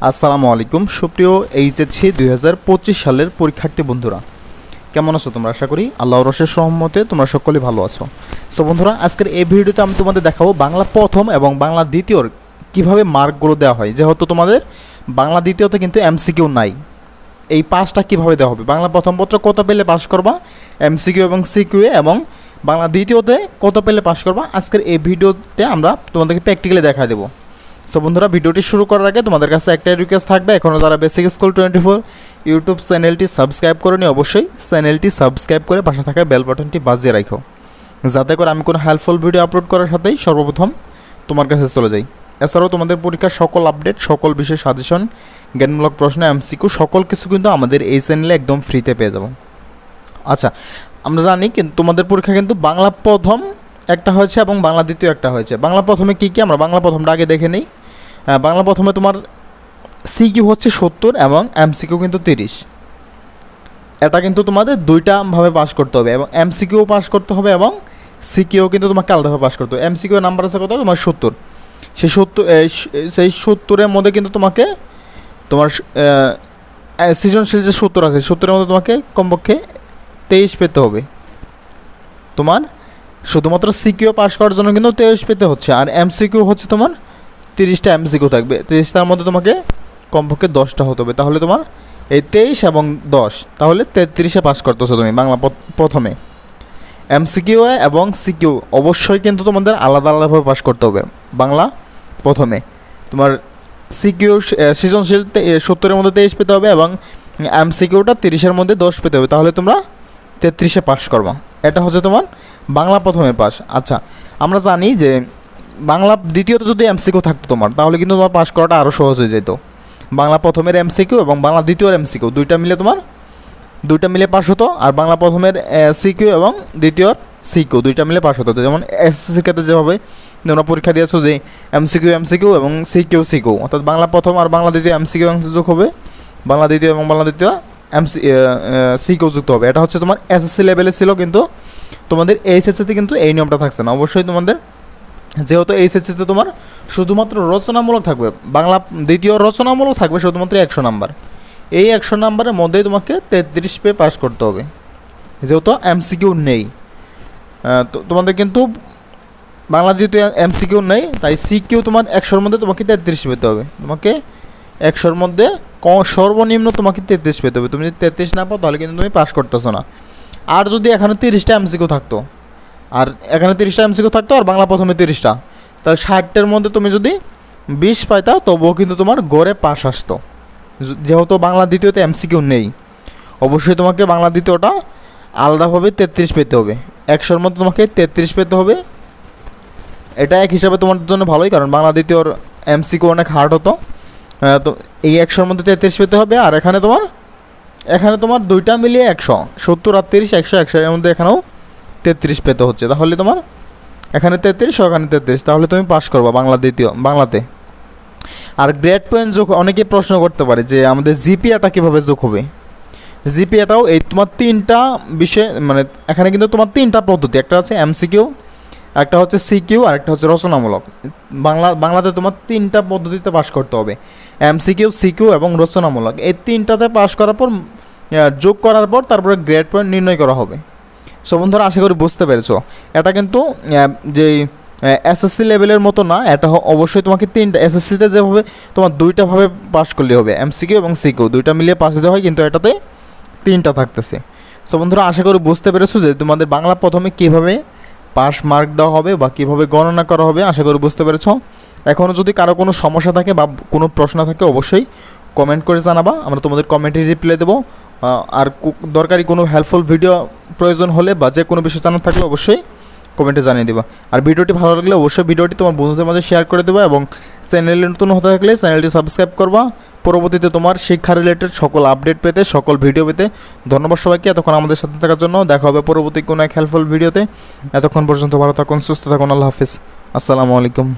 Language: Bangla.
আসসালামু আলাইকুম সুপ্রিয় এইচএসসি 2025 সালের পরীক্ষার্থী বন্ধুরা, কেমন আছো তোমরা? আশা করি আল্লাহর অশেষ রহমতে তোমরা সকলেই ভালো আছো। সো বন্ধুরা, আজকের এই ভিডিওতে আমি তোমাদের দেখাবো বাংলা প্রথম এবং বাংলা দ্বিতীয়র কিভাবে মার্কগুলো দেওয়া হয়। যেহেতু তোমাদের বাংলা দ্বিতীয়তে কিন্তু এমসিকিউ নাই, এই পাসটা কিভাবে দেওয়া হবে, বাংলা প্রথম পত্র কত পেলে পাস করবা এমসিকিউ এবং সিকিউ এবং বাংলা দ্বিতীয়তে কত পেলে পাস করবা, আজকের এই ভিডিওতে আমরা তোমাদেরকে প্র্যাকটিক্যালি দেখা দেবো। সো বন্ধুরা, ভিডিওটি শুরু করার আগে তোমাদের কাছে একটাই রিকোয়েস্ট থাকবে, এখনও যারা বেসিক স্কুল 24 ইউটিউব চ্যানেলটি সাবস্ক্রাইব করে নি, অবশ্যই চ্যানেলটি সাবস্ক্রাইব করে পাশে থাকা বেল বাটনটি বাজিয়ে রাখো, যাতে করে আমি কোনো হেল্পফুল ভিডিও আপলোড করার সাথেই সর্বপ্রথম তোমার কাছে চলে যাই। এছাড়াও তোমাদের পরীক্ষার সকল আপডেট, সকল বিষয় সাজেশন, জ্ঞানমূলক প্রশ্ন, এমসিকিউ সকল কিছু কিন্তু আমাদের এই চ্যানেলে একদম ফ্রিতে পেয়ে যাবো। আচ্ছা, আমরা জানি কিন্তু তোমাদের পরীক্ষা কিন্তু বাংলা প্রথম একটা হয়েছে এবং বাংলা দ্বিতীয় একটা হয়েছে। বাংলা প্রথমে কী কী, আমরা বাংলা প্রথমটা আগে দেখে নিই। বাংলা প্রথমে তোমার সিকিউ হচ্ছে 70 এবং এমসিকিউ কিন্তু 30। এটা কিন্তু তোমাদের দুইটাভাবে পাস করতে হবে, এবং এমসিকিউ পাস করতে হবে এবং সিকিউ কিন্তু তোমাকে আলাদাভাবে পাস করতে হবে। এমসিকিউ নাম্বার আছে কত? তোমার 70। সেই 70-এর মধ্যে কিন্তু তোমাকে তোমার সৃজনশীল যে 70 আছে, 70-এর মধ্যে তোমাকে কমপক্ষে 23 পেতে হবে। তোমার শুধুমাত্র সিকিউ পাস করার জন্য কিন্তু 23 পেতে হচ্ছে, আর এমসিকিউ হচ্ছে তোমার 30টা এমসিকিউ থাকবে, 30টার মধ্যে তোমাকে কমপক্ষে 10টা হতে হবে। তাহলে তোমার এই 23 এবং 10, তাহলে 33-এ পাস করতেছো তুমি বাংলা প্রথমে। এমসিকিউ এবং সিকিউ অবশ্যই কিন্তু তোমাদের আলাদা আলাদাভাবে পাস করতে হবে। বাংলা প্রথমে তোমার সিকিউ সৃজনশীল 70-এর মধ্যে 23 পেতে হবে এবং এমসিকিউটা 30-এর মধ্যে 10 পেতে হবে, তাহলে তোমরা 33-এ পাস করবা। এটা হচ্ছে তোমার বাংলা প্রথমের পাস। আচ্ছা, আমরা জানি যে বাংলা দ্বিতীয়তে যদি এমসিকিউ থাকতো তোমার, তাহলে কিন্তু তোমার পাস করাটা আরও সহজ হয়ে যেত। বাংলা প্রথমের এমসিকিউ এবং বাংলা দ্বিতীয়ের এমসিকিউ দুইটা মিলে পাস হতো, আর বাংলা প্রথমের সিকিউ এবং দ্বিতীয়র সিকিউ দুইটা মিলে পাস হতো। যেমন এসএসসি ক্ষেত্রে যেভাবে তোমরা পরীক্ষা দিয়েছো যে এমসিকিউ এবং সিকিউ, অর্থাৎ বাংলা প্রথম আর বাংলা দ্বিতীয় এমসিকিউ যোগ হবে, বাংলা দ্বিতীয় এবং বাংলা দ্বিতীয় সিকিউ যুক্ত হবে। এটা হচ্ছে তোমার এসএসসি লেভেলে ছিল, কিন্তু তোমাদের এইচএসসিতে কিন্তু এই নিয়মটা থাকছে না। অবশ্যই তোমাদের যেহেতু এইচএসসিতে তোমার শুধুমাত্র রচনামূলক থাকবে, বাংলা দ্বিতীয় রচনামূলক থাকবে শুধুমাত্র 100 নাম্বার, এই 100 নাম্বারের মধ্যেই তোমাকে 33 পেয়ে পাস করতে হবে, যেহেতু এমসিকিউ নেই। তো তোমাদের কিন্তু বাংলা দ্বিতীয় এমসিকিউ নেই, তাই সিকিউ তোমার 100-র মধ্যে তোমাকে 33 পেতে হবে। তোমাকে 100-র মধ্যে সর্বনিম্ন তোমাকে 33 পেতে হবে। তুমি যদি 33 না পাও, তাহলে কিন্তু তুমি পাস করতেছো না। আর যদি এখানে 30টা এমসিকিউ থাকতো, আর এখানে 30টা এমসিকিউ থাকতো আর বাংলা প্রথমে 30টা, তাহলে 60টার মধ্যে তুমি যদি 20 পাইতা, তবুও কিন্তু তোমার গড়ে পাস আসতো। যেহেতু বাংলা দ্বিতীয়তে এমসিকিউ নেই, অবশ্যই তোমাকে বাংলা দ্বিতীয়টা আলাদাভাবে 33 পেতে হবে। 100-র মধ্যে তোমাকে 33 পেতে হবে। এটা এক হিসাবে তোমার জন্য ভালোই, কারণ বাংলা দ্বিতীয়র এমসিকিউ অনেক হার্ড হতো। তো এই 100-র মধ্যে 33 পেতে হবে, আর এখানে তোমার দুইটা মিলিয়ে 100, 70 আর 30, 100 এর মধ্যে এখানেও 33 পেতে হচ্ছে। তাহলে তোমার এখানে 33, ওখানে 33, তাহলে তুমি পাস করবা বাংলাতে। আর গ্রেড পয়েন্ট যোগ, অনেকে প্রশ্ন করতে পারে যে আমাদের জিপিএটা কীভাবে যোগ হবে। জিপিএটাও এই তোমার 3টা বিষয়, মানে এখানে কিন্তু তোমার 3টা পদ্ধতি, একটা হচ্ছে এমসিকিউ, একটা হচ্ছে সিকিউ, আর একটা হচ্ছে রচনামূলক। বাংলাতে তোমার 3টা পদ্ধতিতে পাস করতে হবে, এমসিকিউ, সিকিউ এবং রচনামূলক। এই 3টাতে পাস করার পর যোগ করার পর তারপরে গ্রেড পয়েন্ট নির্ণয় করা হবে। সো বন্ধুরা, আশা করি বুঝতে পেরেছো। এটা কিন্তু যেই এসএসসি লেভেলের মতো না, এটা অবশ্যই তোমাকে 3টা, এসএসসিতে যেভাবে তোমার 2টাভাবে পাস করলে হবে, এমসিকিউ এবং সিকিউ দুইটা মিলিয়ে পাস দিতে হয়, কিন্তু এটাতে 3টা থাকতেছে। সো বন্ধুরা, আশা করি বুঝতে পেরেছো যে তোমাদের বাংলা প্রথমে কীভাবে পাস মার্ক দেওয়া হবে বা কীভাবে গণনা করা হবে। আশা করি বুঝতে পেরেছো। এখনও যদি কারো কোনো সমস্যা থাকে বা কোনো প্রশ্ন থাকে, অবশ্যই কমেন্ট করে জানাবা, আমরা তোমাদের কমেন্টে রিপ্লাই দেবো। আর দরকারি কোনো হেল্পফুল ভিডিও প্রয়োজন হলে বা যে কোনো বিষয় জানার থাকলে অবশ্যই কমেন্টে জানিয়ে দেবা। আর ভিডিওটি ভালো লাগলে অবশ্যই ভিডিওটি তোমার বন্ধুদের মাঝে শেয়ার করে দেবা, এবং চ্যানেলে নতুন হতে থাকলে চ্যানেলটি সাবস্ক্রাইব করবা, পরবর্তীতে তোমার শিক্ষা রিলেটেড সকল আপডেট পেতে, সকল ভিডিও পেতে। ধন্যবাদ সবাইকে এতক্ষণ আমাদের সাথে থাকার জন্য। দেখা হবে পরবর্তী কোনো এক হেল্পফুল ভিডিওতে। এতক্ষণ পর্যন্ত ভালো থাকুন, সুস্থ থাকুন। আল্লাহ হাফিজ, আসসালামু আলাইকুম।